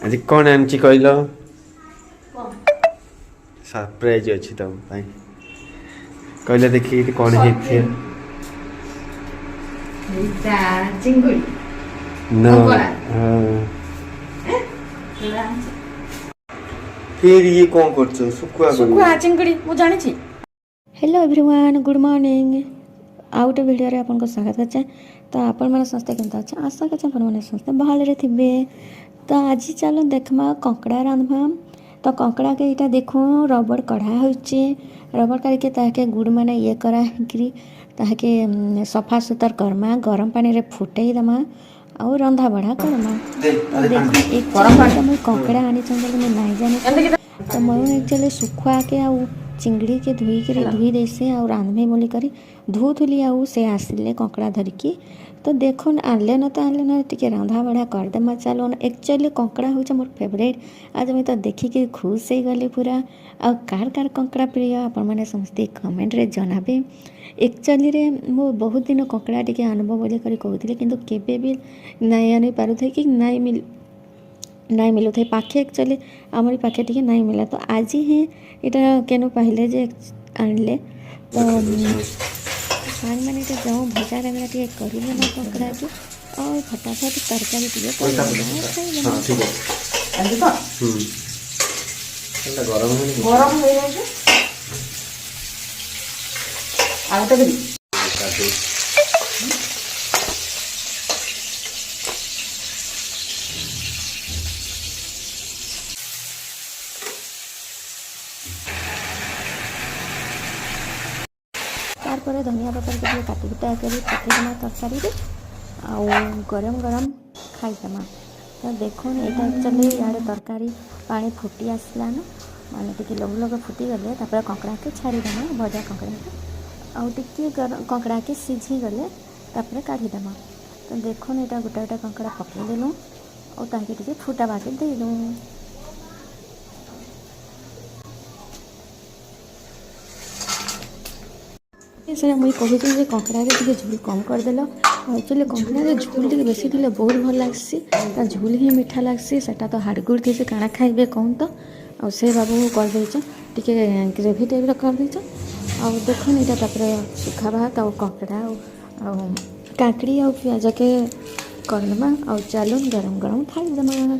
आज कौन आमची कहल सरप्राइज अच्छी तुम कहले देखी कौन है चिंगुड़ी ना फिर ये कौन कर सुखुआ चिंगुड़ी मु जानी। हेलो एवरीवन गुड मॉर्निंग आउ गोटे भिडियो आपको स्वागत करे। तो आपण मैंने समस्ते केमता अच्छे आशा कर समस्ते भले थे। तो आज चलो देखमा कंकड़ा रांधमा। तो कंकड़ा के इटा देखो रबड़ कढ़ा होचे रबड़ करके ताके गुड़ मैंने ये करा ताके सफा सुतर करमा गरम पानी रे फुटई दमा और रंधा बढ़ा करमा। तो देखो एक कंकड़ा आनी चाहिए नहीं जाने तो मैं एक्चुअली सुखुआ के आउ चिंगड़ी के धुई देसे और रांधमे बोली करी धुली आउ से आसिले कंकड़ा धरिकी। तो देखो आनले न तो आनले न टिके रंधा बढ़ा करदेमा चलो एक्चुअली कंकड़ा हूँ मोर फेवरेट। आज मुझे तो देखिकी खुश हो गली पूरा आ कार कार कंकड़ा प्रिय आपण मैंने समस्ते कमेंट रे जनाबे। एक्चुअली रे मो बहुत दिन कंकड़ा टिके आनब बोली करी कहूଥିଲି किंतु केबे भी नहीं आनी पारुथे कि नहीं मिलू थे पाखे एक्चुअली आमरी पाखे टिके नहीं मिला। तो आज ही इटा केनो पहले जे आनले तो साग मैंने जाऊँ भजा रंगला टे करेंगे ना कंकड़ा के और फटाफट तरकारी टे तार धनिया पतर के काटिकुटा कर पकईदमा तरकारी आउ गरम गरम खाईदमा। तो देखो यहाँ एक्चुअली इे तरकारी पानी फुटी आसला न माने टी लघु फुटी गले कंकड़ा के छाड़ीदेमा भजा कंकड़ा के आउ टी कंकड़ा के सीझी गले काढ़ीदेमा। तो देखो यहाँ गोटा गोटा कंकड़ा पकईदेलु और ताकि टी फुटा बाके देलु। से मुझे कहूँ कंकड़ा टे झोल कम करदेल एक्चुअली कंकड़ा झोल टे बेसी थे बहुत भल लग्सी झोल ही मीठा लग्सी से तो हाड़गुड़ थी काଣା खाइबे कौन तो आ से बाबू करदेच टे ग्रेवी टाइप करदेच आ देखो यहाँ सुखा भात आ कंकड़ा आ काकड़ी आ पियाज के करदमा आ चलून गरम गरम खाईदेमा।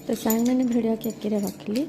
तो साग मैंने भिडियो के रखली